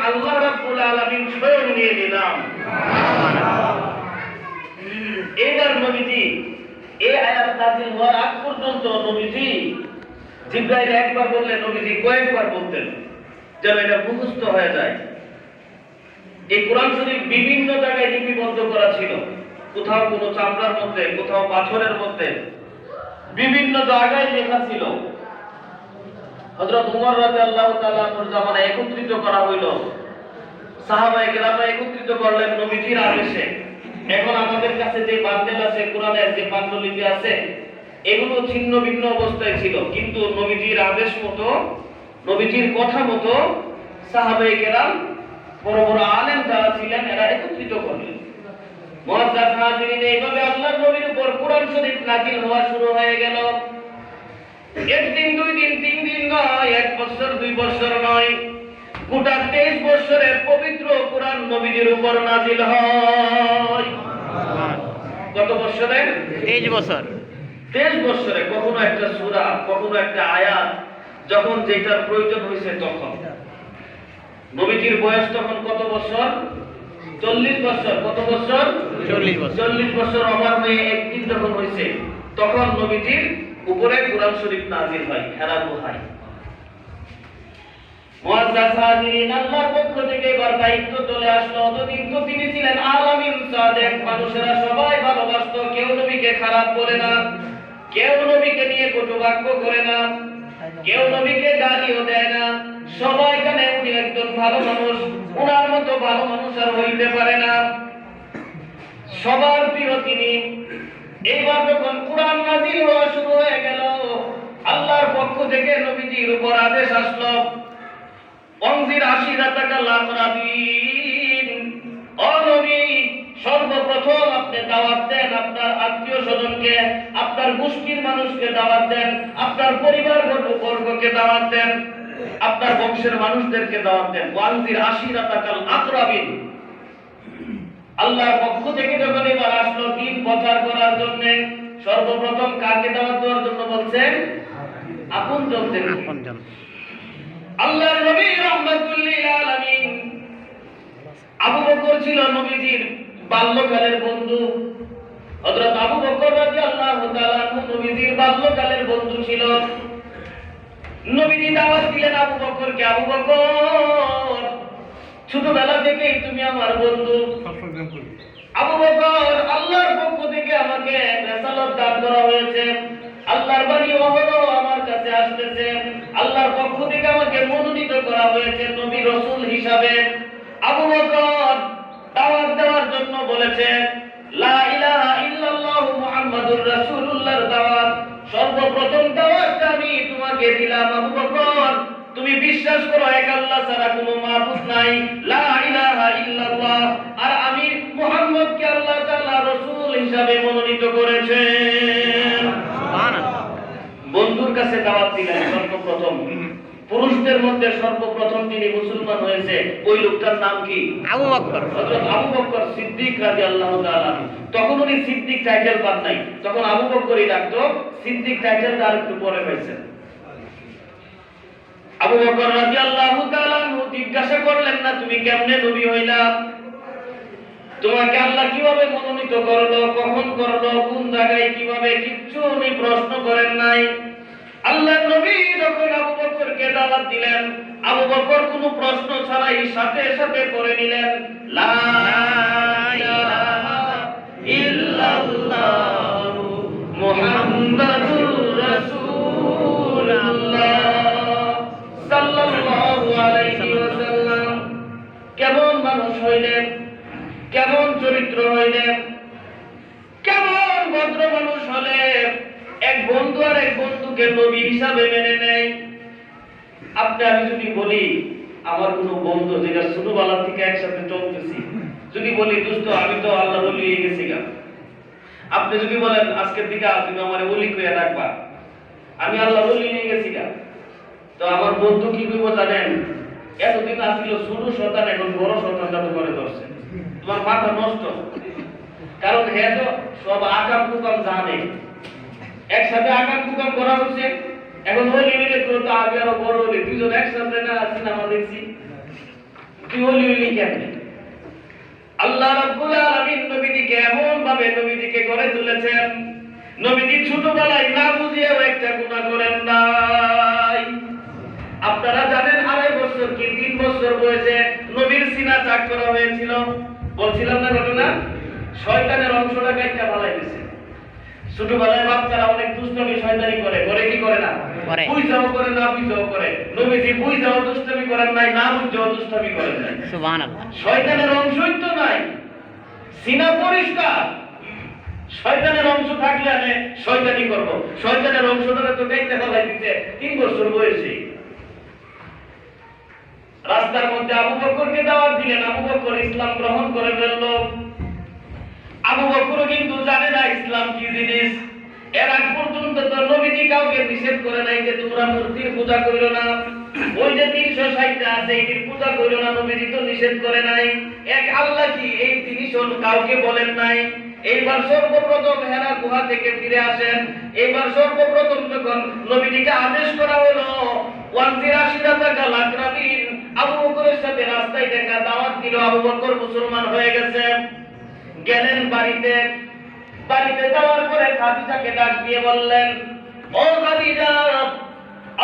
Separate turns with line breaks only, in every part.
আল্লাহ রাব্বুল আলামিন স্বয়ং নিয়ে নিলাম। এইবার নবীজি এই আয়াত নাযিল হওয়ার আগ পর্যন্ত নবীজি জিবরাইল একবার বললে নবীজি কয়েকবার বলতেন যেন এটা মুখস্থ হয়ে যায়। এই কোরআন শরীফ বিভিন্ন জায়গায় লিপিবদ্ধ করা ছিল, কোথাও কোনো চামড়ার মধ্যে, কোথাও পাথরের মধ্যে, বিভিন্ন জায়গায় লেখা ছিল। হযরত ওমর রাদিয়াল্লাহু তাআলা আনহুর জামানায় একত্রিত করা হইল, সাহাবায়ে কেরামরা একত্রিত করলেন নবীজির আদেশে। এখন আমাদের কাছে যে বান্ডেল আছে, কোরআনের যে পাণ্ডুলিপি আছে, এগুলো ছিন্ন ভিন্ন অবস্থায় ছিল, কিন্তু নবীজির আদেশ মতো, নবীজির কথা মতো সাহাবায়ে কেরাম, বড় বড় আলেম যারা ছিলেন, এরা একত্রিত করলেন। মুআজ্জাজ হাজিরিন, এইভাবে আল্লাহর নবীর উপর কোরআন শরীফ নাযিল হওয়া শুরু হয়ে গেল। একদিন, দুই দিন, তিন দিন নয়, 1 বছর, 2 বছর নয়, গোটা 23 বছরের পবিত্র কোরআন নবীর উপর নাযিল হয়। কত বছরে?
23 বছর।
23 বছরে কখনো একটা সূরা, কখনো একটা আয়াত, যখন যেটার প্রয়োজন হয়েছে তখন। নবীজির বয়স তখন কত বছর? 40 বছর। কত বছর?
40 বছর।
40 বছর ওভার হয়ে একদিন যখন হয়েছে, তখন নবীজির উপরে কোরআন শরীফ নাযিল হয় হেরা গুহায়। মুআজ্জাজ হাজিরিন, আল্লাহর পক্ষ থেকে এবার দায়িত্ব চলে আসলো। অতদিন তো তিনি ছিলেন আলামিন সাদেক, মানুষেরা সবাই ভালোবাসতো, কেউ নবীকে খারাপ বলে না, কেউ নবীকে নিয়ে কটুবাক্য করে না, কেউ নবীকে গালিও দেয় না, সবাই জানে উনি একজন ভালো মানুষ, ওনার মতো ভালো মানুষ আর হইতে পারে না, সবার প্রিয় তিনি। এইবার যখন কোরআন নাযিল হওয়া শুরু হয়ে গেল, আল্লাহর পক্ষ থেকে নবীজির উপর আদেশ আসলো, অনজির আশিরাতাকাল আকরাবিন, ও নবী, সর্বপ্রথম আপনি দাওয়াত দেন আপনার আত্মীয় স্বজনকে, আপনার গোষ্ঠীর মানুষকে দাওয়াত দেন, আপনার পরিবার বর্গকে দাওয়াত দেন, আপনার বংশের মানুষদেরকে দাওয়াত দেন। ওয়ানজির আশিরাতাকাল আকরাবিন, আল্লাহর পক্ষ থেকে যখন এবার আসলো দিন প্রচার করার জন্য, সর্বপ্রথম কাকে দাওয়াত দেওয়ার জন্য বলছেন? আপনজনদের। আল্লাহর নবী রাহমাতুল লিল আলামিন আবু বকর ছিল নবীজির বাল্যকালের বন্ধু। হযরত আবু বকর রাদিয়াল্লাহু তাআলা নবীজির বাল্যকালের বন্ধু ছিল। নবীজি দাওয়াত দিলেন আবু বকরকে, আবু বকর, ছোটবেলা থেকেই তুমি আমার বন্ধু। আবু বকর, আল্লাহর পক্ষ থেকে আমাকে রিসালাত দান করা হয়েছে, আল্লাহর বাণী অহরহ আমার কাছে আসতেছে, আল্লাহর পক্ষ থেকে আমাকে মনোনীত করা হয়েছে নবী রাসূল হিসাবে। আবু বকর দাওয়াত দেওয়ার জন্য বলেছে, লা ইলাহা ইল্লাল্লাহু মুহাম্মাদুর রাসূলুল্লাহর দাওয়াত, সর্বপ্রথম দাওয়াত আমি তোমাকে দিলাম। আবু বকর, তুমি বিশ্বাস করো এক আল্লাহ ছাড়া কোনো মাবুদ নাই, লা ইলাহা ইল্লাল্লাহ, আর আমি মুহাম্মদকে আল্লাহ তাআলা রাসূল হিসাবে মনোনীত করেছেন। সুবহানাল্লাহ। বন্ধুর কাছে দাওয়াত দিলেন সর্বপ্রথম। পুরুষদের মধ্যে সর্বপ্রথম যিনি মুসলমান হয়েছে, ওই লোকটার নাম কি?
আবু বকর।
হযরত আবু বকর সিদ্দিক রাদিয়াল্লাহু তাআলা। তখন উনি সিদ্দিক টাইটেল পান নাই, তখন আবু বকরই ডাকতো, সিদ্দিক টাইটেলটা আর একটু পরে পাইছেন। আবু বকর রাদিয়াল্লাহু তাআলা জিজ্ঞাসা করলেন না, তুমি কেমনে নবী হইলা? তোমাকে আল্লাহ কিভাবে মনোনীত করলো, কখন করলো, কোন জায়গায়, কিভাবে? কিচ্ছু উনি প্রশ্ন করেন নাই। আল্লাহর নবী যখন আবু বকরকে দাওয়াত দিলেন, আবু বকর কোনো প্রশ্ন ছাড়াই সাথে সাথে করে নিলেন, লা ইলাহা ইল্লাল্লাহু মুহাম্মাদুর রাসূলুল্লাহ সাল্লাল্লাহু আলাইহি ওয়াসাল্লাম। কেমন মানুষ হইলেন, কেমন চরিত্র হইলেন, কেমন ভদ্র মানুষ হলে এক বন্ধু আর এক বন্ধুকে নবী হিসাবে মেনে নেয়। আপনি আমি যদি বলি আমার কোন বন্ধু, যেটা ছোটবেলা থেকে একসাথে চলতেছি, যদি বলি দোস্ত আমি তো আল্লাহ ওলি হয়ে গেছি গা, আপনি যদি বলেন আজকের দিকে তুমি আমার ওলি কইয়া রাখবা, আমি আল্লাহ ওলি হয়ে গেছি গা, তো আমার বন্ধু কি কইব জানেন? এতদিন আসছিল ছোট সন্তান, এখন বড় সন্তান দাবি করে ধরছে, তোমার মাথা নষ্ট। কারণ হ্যাঁ তো সব আকাম কুকাম জানে, একসাথে আকাম কুকাম করা হচ্ছে। এখন ওই লেভেলে তো আগে আরো বড় হলে দুজন একসাথে না সিনেমা দেখছি, তুই হলি কেমনে? আল্লাহ রাব্বুল আলামিন নবীজিকে এমন ভাবে নবীজিকে গড়ে তুলেছেন, নবীজি ছোটবেলায় না বুঝিয়েও একটা গুনাহ করেন নাই। আপনারা জানেন 2.5 বছর কি 3 বছর বয়সে নবীর সিনা চাক করা হয়েছিল, বলছিলাম না ঘটনা? শয়তানের অংশটা কাইটা ভালাই দিয়েছে। ছোটবেলায় বাচ্চারা অনেক দুষ্টমি শয়তানি করে কি করে না?
করে।
বুঝাও করে না বুঝাও করে। নবীজি বুঝাও দুষ্টমি করেন নাই, না বুঝাও দুষ্টমি করেন নাই।
সুবহানাল্লাহ।
শয়তানের অংশই তো নাই, সিনা পরিষ্কার। শয়তানের অংশ থাকলে আমি শয়তানি করব, শয়তানের অংশটা তো কাইতে ভালাই দিতে 3 বছর বয়সে। রাস্তার মধ্যে আবু বকরকে দাওয়াত দিলেন, আবু বকর ইসলাম গ্রহণ করে ফেলল। আবু বকর কিন্তু জানে না ইসলাম কি জিনিস। এর আগ পর্যন্ত তো নবীজি কাউকে নিষেধ করে নাই যে তোমরা মূর্তির পূজা করিও না, ওই যে 360টা আছে এটির পূজা করিও না, নবীজি তো নিষেধ করে নাই। এক আল্লাহ কি এই জিনিস কাউকে বলেন নাই। এইবার সর্বপ্রথম হেরা গুহা থেকে ফিরে আসেন। এইবার সর্বপ্রথম যখন নবীজিকে আদেশ করা হলো ওয়ানজির আশিরাতাকা লাকরাবিন, আবু বকরের সাথে রাস্তায় দেখা দাওয়াত দিল, আবু বকর মুসলমান হয়ে গেছেন। গেলেন বাড়িতে, বাড়িতে যাওয়ার পরে খাদিজাকে ডাক দিয়ে বললেন, ও খাদিজা,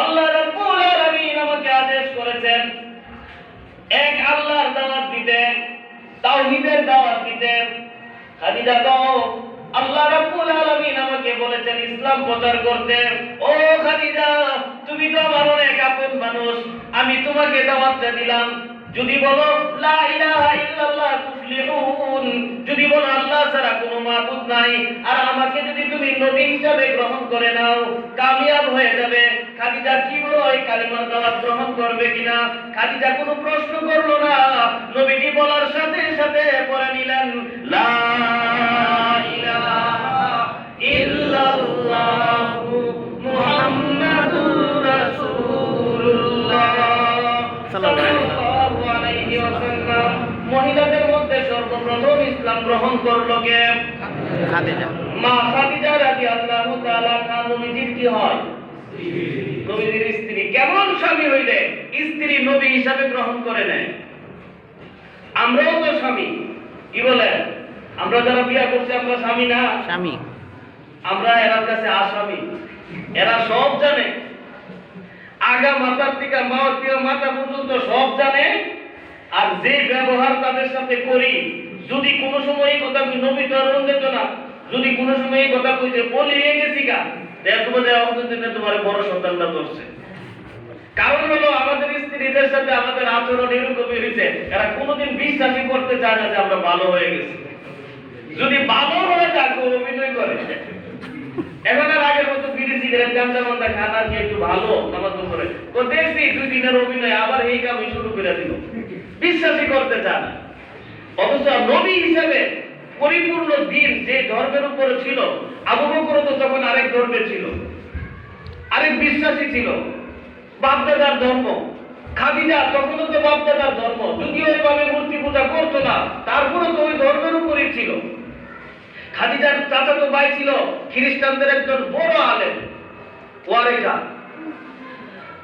আল্লাহ রাব্বুল আলামিন আমাকে আদেশ করেছেন এক আল্লাহর দাওয়াত দিতে, তাওহীদের দাওয়াত দিতে। খাদিজা দাও, আল্লাহ রাব্বুল আলামিন আমাকে বলেছেন ইসলাম প্রচার করতে। ও খাদিজা, তুমি তো আমার অনেক আপন মানুষ, আমি তোমাকে দাওয়াতটা দিলাম। যদি বলো লা ইলাহা ইল্লাল্লাহ তুফলিহুন, যদি বলো আল্লাহ ছাড়া কোনো মাবুদ নাই, আর আমাকে যদি তুমি নবী হিসাবে গ্রহণ করে নাও, কামিয়াব হয়ে যাবে। খাদিজা কি বলো, এই কালিমার দাওয়াত গ্রহণ করবে কিনা? খাদিজা কোনো প্রশ্ন করলো না, নবীজি বলার সাথে সাথে পড়ে নিলেন লা ইলাহা ইল্লাল্লাহু মুহাম্মাদুর রাসূলুল্লাহ সাল্লাল্লাহু আলাইহি ওয়াসাল্লাম। মহিলাদের মধ্যে সর্বপ্রথম ইসলাম গ্রহণ করলো কে?
খাদিজা।
মা খাদিজা রাদিয়াল্লাহু তাআলা আনহা নবীজির কি হয়? নবীজির স্ত্রী। কেমন স্বামী হইলে স্ত্রী নবী হিসাবে গ্রহণ করে নেয়? আমরাও তো স্বামী, কি বলেন? আমরা যারা বিয়ে করছি আমরা স্বামী না?
স্বামী।
আমরা এর কাছে আসামি। এরা সব জানে, আগা মাথার থেকে মাথা পর্যন্ত সব জানে। আর যে ব্যবহার তাদের সাথে করি, যদি কোনো সময় এই কথা নবী তো আর যেত না, যদি কোনো সময় এই কথা কই যে বলিয়ে গেছি গা, তোমার বড় সন্তানটা ধরছে। কারণ হলো আমাদের স্ত্রীদের সাথে আমাদের আচরণ এরকমই হয়েছে, এরা কোনোদিন বিশ্বাসই করতে চায় না যে আমরা ভালো হয়ে গেছি। যদি ভালো হয়ে যায় তো অভিনয় করে। এখন আর আগের মতো বিড়ি সিগারেট গাঁজা মান্দা খান আর কি একটু ভালো নামাজ পড়ে তো দেখছি 2 দিনের অভিনয় আবার এই কামই শুরু করে দিল, বিশ্বাসই করতে চায় না। অথচ নবী হিসেবে পরিপূর্ণ দিন যে ধর্মের উপরে ছিল, আবু বকর তো তখন আরেক ধর্মে ছিল, আরেক বিশ্বাসী ছিল, বাপদাদার ধর্ম। খাদিজা তখনও তো বাপদাদার ধর্ম, যদিও ওইভাবে মূর্তি পূজা করতো না, তারপরে তো ওই ধর্মের উপরই ছিল। খাদিজার চাচাতো ভাই ছিল খ্রিস্টানদের একজন বড় আলেম, ওয়ারেকা।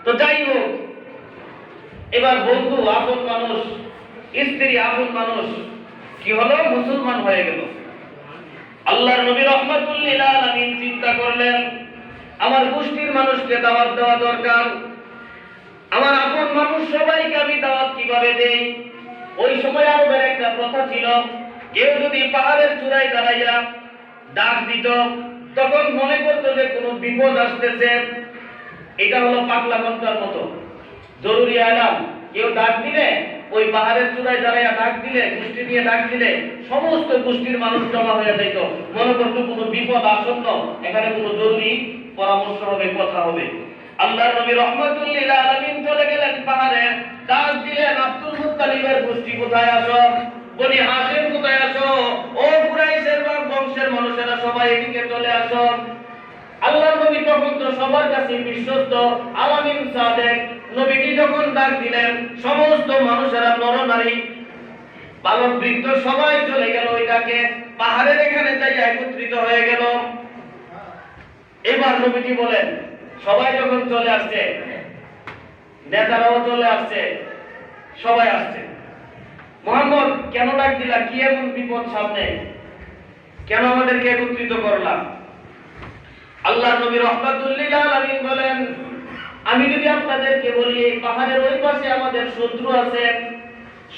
তো যাই হোক, এবার বন্ধু আপন মানুষ, স্ত্রী আপন মানুষ কি হলো? মুসলমান হয়ে গেল। আল্লাহর নবী রাহমাতুল লিল আলামিন চিন্তা করলেন আমার গোষ্ঠীর মানুষকে দাওয়াত দেওয়া দরকার, আমার আপন মানুষ সবাইকে আমি দাওয়াত কিভাবে দেই? ওই সময় আরবের একটা প্রথা ছিল, কেউ যদি পাহাড়ের চূড়ায় দাঁড়াইয়া ডাক দিত, তখন মনে করতো যে কোনো বিপদ আসতেছে। এটা হলো পাগলা ঘন্টার মতো জরুরি আলাম। কেউ ডাক দিলে, ওই পাহাড়ের চূড়ায় দাঁড়াইয়া ডাক দিলে, গোষ্ঠী নিয়ে ডাক দিলে, সমস্ত গোষ্ঠীর মানুষ জমা হয়ে যেত। মনে করতো কোনো বিপদ আসন্ন, এখানে কোনো জরুরি পরামর্শ হবে, কথা হবে। আল্লাহর নবী রাহমাতুল লিল আলামিন চলে গেলেন পাহাড়ে, ডাক দিলেন আব্দুল মুত্তালিবের গোষ্ঠী কোথায় আসো, বনি হাশিম কোথায় আসো, ও কুরাইশের বংশের মানুষেরা সবাই এদিকে চলে আসো। আল্লাহর নবী তখন তো সবার কাছে বিশ্বস্ত আলামিন সাদেক, নবীজি যখন ডাক দিলেন সমস্ত মানুষেরা, নর নারী বালক বৃদ্ধ সবাই চলে গেল ওই ডাকে, পাহাড়ের এখানে যাই একত্রিত হয়ে গেল। এবার নবীজি বলেন সবাই যখন চলে আসছে, নেতারাও চলে আসছে, সবাই আসছে, মুহাম্মদ কেন ডাক দিলা, কি এমন বিপদ সামনে, কেন আমাদেরকে একত্রিত করলাম? আল্লাহ নবী রাহমাতুল লিল আলামিন বলেন, আমি যদি আপনাদেরকে বলি এই পাহাড়ের ওই পাশে আমাদের শত্রু আছে,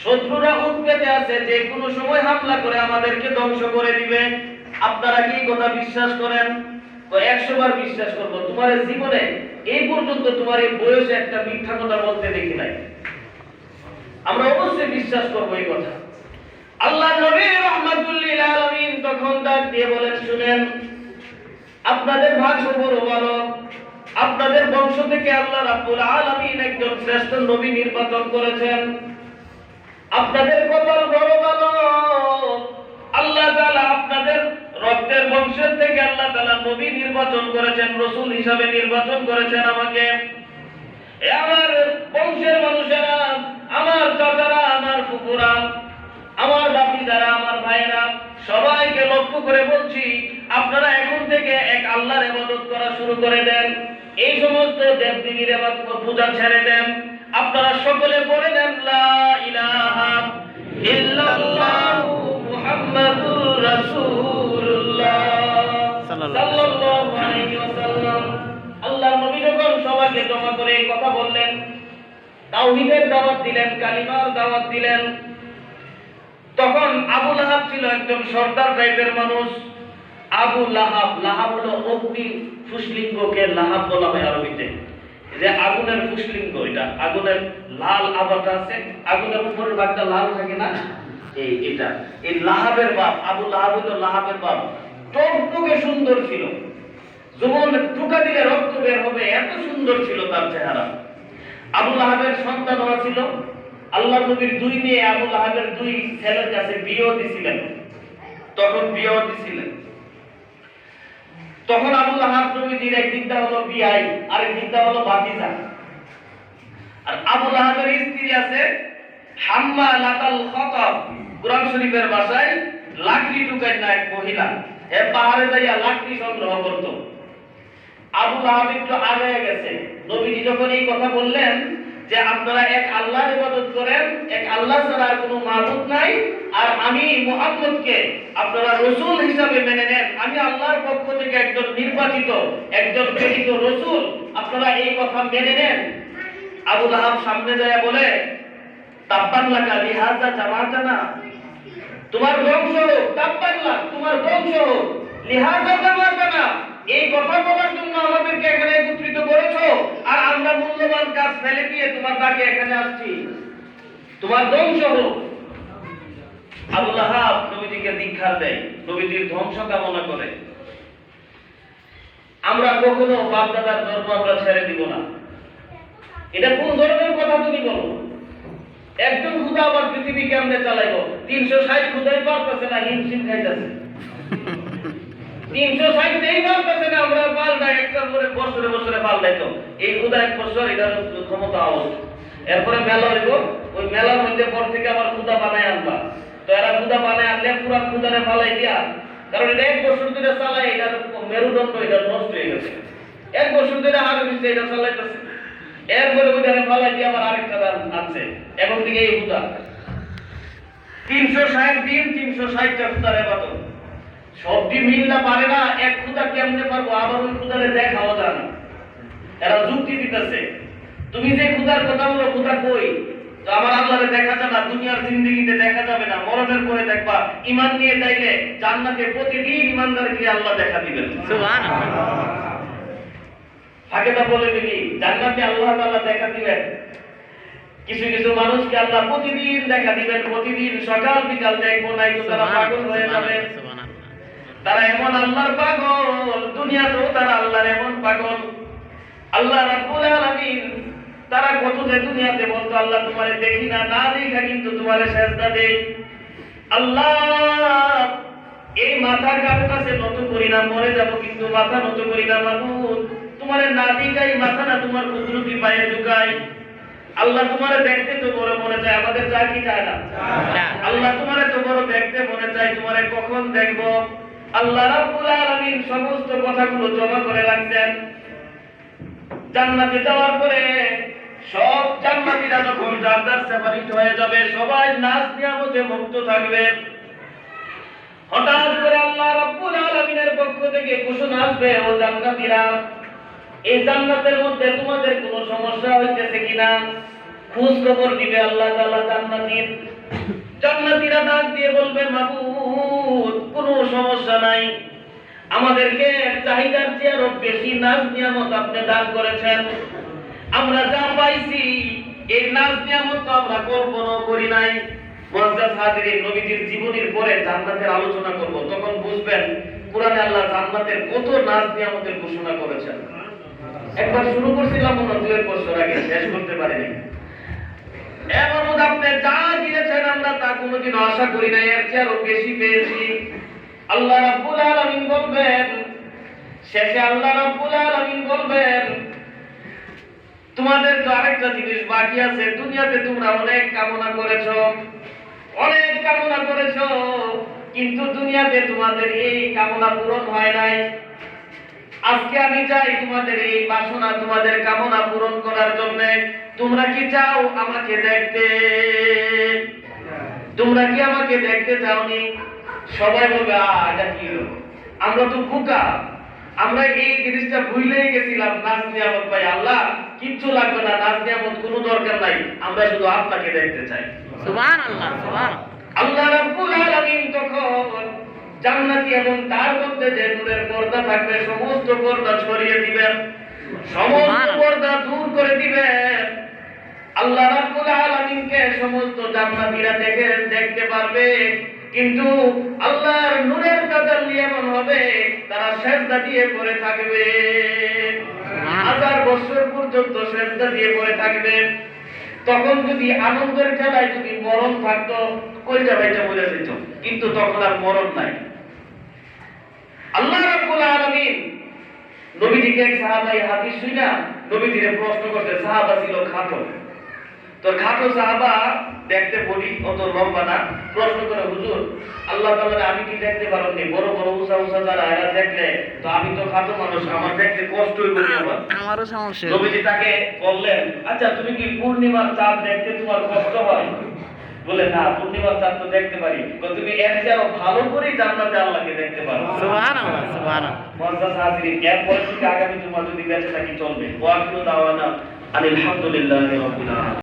শত্রুরা উৎপেতে আছে, যে কোনো সময় হামলা করে আমাদেরকে ধ্বংস করে দিবে, আপনারা কি কথা বিশ্বাস করেন? তো 100 বার বিশ্বাস করব। তোমার জীবনে এই পর্যন্ত তোমার এই বয়সে একটা মিথ্যা কথা বলতে দেখি নাই। আমরা অবশ্যই বিশ্বাস করব এই কথা। আল্লাহ নবী রাহমাতুল লিল আলামিন তখন ডাক দিয়ে বলেন, শুনেন, আপনাদের ভাগ্য বড় ভালো, আপনাদের বংশ থেকে আল্লাহ রাব্বুল আলামিন একজন শ্রেষ্ঠ নবী নির্বাচন করেছেন। আপনাদের কপাল বড় ভালো, আল্লাহ তাআলা আপনাদের রক্তের বংশের থেকে আল্লাহ তাআলা নবী নির্বাচন করেছেন, রাসূল হিসাবে নির্বাচন করেছেন আমাকে। এ আমার বংশের মানুষেরা, আমার চাচারা, আমার ফুফুরা, আমার বাতিজারা, আমার ভাইয়েরা, সবাইকে লক্ষ্য করে বলছি, আপনারা এখন থেকে এক আল্লাহর ইবাদত করা শুরু করে দেন। এই সমস্ত দেবদেবীর ইবাদত পূজা ছেড়ে দেন। আপনারা সকলে পড়ে দেন, লা ইলাহা ইল্লাল্লাহু মুহাম্মাদুর রাসূলুল্লাহ সাল্লাল্লাহু আলাইহি ওয়াসাল্লাম। আল্লাহর নবী যখন সবাইকে জমা করে এই কথা বললেন, তাওহীদের দাওয়াত দিলেন, কালিমার দাওয়াত দিলেন, তখন আবু লাহাব ছিল একজন সর্দার টাইপের মানুষ। আবু লাহাব, লাহাব হলো অগ্নি ফুসলিঙ্গকে লাহাব বলা হয় আরবিতে, যে আগুনের ফুসলিঙ্গ, এটা আগুনের লাল আভাটা আছে, আগুনের উপরের ভাগটা লাল থাকে না, এটা এই লাহাবের বাপ। আবু লাহাব হলো লাহাবের বাপ। টকটকে সুন্দর ছিল, যখন টুকা দিলে রক্ত বের হবে, এত সুন্দর ছিল তার চেহারা। আবু লাহাবের সন্তানরা ছিল। আল্লাহ নবীর 2 মেয়ে আবু লাহাবের 2 ছেলের কাছে বিয়েও দিছিলেন, তখন বিয়েও দিছিলেন। তখন আবু লাহাব নবীজির একদিকটা হলো বিয়াই, আরেক দিকটা হলো ভাতিজা। আর আবু লাহাবের স্ত্রী আছে হাম্মালাতাল খাতাব, কুরআন শরীফের ভাষায় লাকড়ি টুকাই না এক মহিলা, এ পাহাড়ে যাইয়া লাকড়ি সংগ্রহ করত। আবু লাহাব একটু আগে গেছে। নবীজি যখন এই কথা বললেন যে আপনারা এক আল্লাহর ইবাদত করেন, এক আল্লাহ ছাড়া আর কোনো মাবুদ নাই, আর আমি মুহাম্মদকে আপনারা রাসূল হিসাবে মেনে নেন, আমি আল্লাহর পক্ষ থেকে একজন নির্বাচিত, একজন প্রেরিত রাসূল, আপনারা এই কথা মেনে নেন। আবু লাহাব সামনে যায় বলে, তাব্বান লাকা লিহাযা জামাতানা, তোমার বংশ হোক, তাব্বান লাক, তোমার বংশ হোক, লিহাযা জামাতানা, এই কথা বলার জন্য আমাদেরকে এখানে একত্রিত করেছো, আর আমরা মূল্যবান কাজ ফেলে দিয়ে তোমার ডাকে এখানে আসছি, তোমার বংশ হোক। আবু লাহাব নবীজিকে ধিক্কার দেয়, নবীজির ধ্বংস কামনা করে। আমরা কখনো বাপ দাদার ধর্ম আমরা ছেড়ে দিব না। এটা কোন ধরনের কথা তুমি বলো? একজন খুদা আবার পৃথিবী কেমনে চালাইবো? 360 খুদাই পারতেছে না, হিমশিম খাইতেছে। 360 এই পারতেছে না, আমরা পাল্টাই একটা করে বছরে বছরে পাল্টাই। তো এই খুদা 1 বছর এটার ক্ষমতা আউট, এরপরে মেলা হইব, ওই মেলার মধ্যে পর থেকে আবার খুদা বানায় আনবা। তো এরা খুদা বানায় আনলে পুরা খুদারে ফালাই দিয়া, কারণ এটা 1 বছর ধরে চালায়, এটার মেরুদণ্ড এটা নষ্ট হয়ে গেছে। 1 বছর ধরে আরো বেশি এটা চালাইতেছে, এরপরে ওইটারে ফালাই দিয়ে আবার আরেকটা আনছে। এখন থেকে এই খুদা 360 দিন 360টা খুদার ইবাদত, সবটি মিলনা পারে না। এক খুদা কেমনে পারবো? আবার ওই খুদারে দেখাও যায় না। এরা যুক্তি দিতেছে, তুমি যে খুদার কথা বলো, খুদা কই? তো আমার আল্লাহরে দেখা যাবে না, দুনিয়ার জিন্দেগিতে দেখা যাবে না, মরণের পরে দেখবা। ঈমান নিয়ে চাইলে জান্নাতে প্রতিদিন ঈমানদারকে আল্লাহ দেখা দিবেন। সুবহানাল্লাহ। ফাঁকেটা বলে দিবি, জান্নাতে আল্লাহ তাআলা দেখা দিবেন। কিছু কিছু মানুষকে আল্লাহ প্রতিদিন দেখা দিবেন, প্রতিদিন সকাল বিকাল দেখবো, নাই তো তারা পাগল হয়ে যাবে। তারা এমন আল্লাহর পাগল, দুনিয়াতেও তারা আল্লাহর এমন পাগল। আল্লাহ রাব্বুল আলামিন তারা কত যে দুনিয়াতে বলতো, আল্লাহ তোমারে দেখি না, না দেখা কিন্তু তোমারে সেজদা দেই। আল্লাহ এই মাথা কার কাছে নত করি না, মরে যাব কিন্তু মাথা নত করি না। মাবুদ তোমারে না দেখাই মাথা না তোমার কুদরতি পায়ে ঝুঁকাই। আল্লাহ তোমারে দেখতে তো বড় মনে চায়, আমাদের যা কি চায় না? আল্লাহ তোমারে তো বড় দেখতে মনে চায়, তোমারে কখন দেখবো? আল্লাহ রাব্বুল আলামিন সমস্ত কথাগুলো জমা করে রাখছেন। জান্নাতে যাওয়ার পরে সব জান্নাতীরা যখন যার যার সেপারেট হয়ে যাবে, সবাই নাজ নিয়ামতে মুক্ত থাকবে। হঠাৎ করে আল্লাহ রাব্বুল আলামিনের পক্ষ থেকে ঘোষণা আসবে, ও জান্নাতীরা, এই জান্নাতের মধ্যে তোমাদের কোনো সমস্যা হইতেছে কিনা খোঁজ খবর দিবে আল্লাহ তাআলা। জান্নাতীরা ডাক দিয়ে বলবে, মাবুদ, কোনো সমস্যা নাই, আমাদেরকে চাহিদার চেয়ে আরো বেশি নাজ নিয়ামত আপনি দান করেছেন। আমরা যা পাইছি এই নাজ নিয়ামত তো আমরা কল্পনাও করি নাই। মুআজ্জাজ হাজিরিন, নবীজির জীবনীর পরে জান্নাতের আলোচনা করব, তখন বুঝবেন কোরআনে আল্লাহ জান্নাতের কত নাজ নিয়ামতের ঘোষণা করেছেন। একবার শুরু করছিলাম মনে হয় 2 বছর আগে, শেষ করতে পারিনি। এমন আপনি যা দিয়েছেন আমরা তা কোনোদিন আশা করি নাই, এর চেয়ে আরো বেশি পেয়েছি। আল্লাহ রাব্বুল আলামিন বলবেন, শেষে আল্লাহ রাব্বুল আলামিন বলবেন, তোমাদের তো আরেকটা জিনিস বাকি আছে। দুনিয়াতে তোমরা অনেক কামনা করেছো, কিন্তু দুনিয়াতে তোমাদের এই কামনা পূরণ হয় নাই। আজকে আমি চাই তোমাদের এই বাসনা, তোমাদের কামনা পূরণ করার জন্য। তোমরা কি চাও আমাকে দেখতে? তোমরা কি আমাকে দেখতে চাওনি? সবাই বলবে, এটা কি হলো, আমরা তো বোকা, আমরা এই জিনিসটা ভুলেই গেছিলাম। নাজ নিয়ামত পাই, আল্লাহ কিচ্ছু লাগবে না, নাজ নিয়ামত কোনো দরকার নাই, আমরা শুধু আপনাকে দেখতে চাই।
সুবহানাল্লাহ, সুবহানাল্লাহ।
আল্লাহ রাব্বুল আলামিন তখন জান্নাতি এবং তার মধ্যে যে নূরের পর্দা থাকবে সমস্ত পর্দা ছড়িয়ে দিবেন, সমস্ত পর্দা দূর করে দিবেন। আল্লাহ রাব্বুল আলামিনকে সমস্ত জান্নাতীরা দেখতে পারবে, কিন্তু আল্লাহর নূরের তাজাল্লি এমন হবে তারা সিজদা দিয়ে পড়ে থাকবে, 1000 বছর পর্যন্ত সিজদা দিয়ে পড়ে থাকবে। তখন যদি আনন্দের ঠেলায় যদি মরণ থাকতো, কইটা বাইটা বলে যেত, কিন্তু তখন আর মরণ নাই। আল্লাহ রাব্বুল আলামিন নবীজিকে এক সাহাবাই হাদিস শুনা নবীজিকে প্রশ্ন করতে, সাহাবা ছিল খাটো, তো খাটো সাহাবা দেখতে বলি অত লম্বা না, প্রশ্ন করে, হুজুর আল্লাহ তাআলা আমি কি দেখতে পারোনি? বড় বড় উঁচা উঁচা যারা এরা দেখলে, তো আমি তো খাটো মানুষ, আমার দেখতে কষ্ট হইব আমার,
আমারও সমস্যা।
নবীজি তাকে বললেন, আচ্ছা তুমি কি পূর্ণিমার চাঁদ দেখতে তোমার কষ্ট হয়? বলে, না, পূর্ণিমার চাঁদ তো দেখতে পারি। তুমি এর চেয়ে আরো ভালো করে জান্নাতে আল্লাহকে দেখতে পারো।
সুবহানাল্লাহ, সুবহানাল্লাহ।
মুআজ্জাজ হাজিরিন, এরপর থেকে আগামী জুমা যদি বেঁচে থাকি চলবে। ওয়া আখিরু দাওয়ানা আলহামদুলিল্লাহি রাব্বিল আলামিন।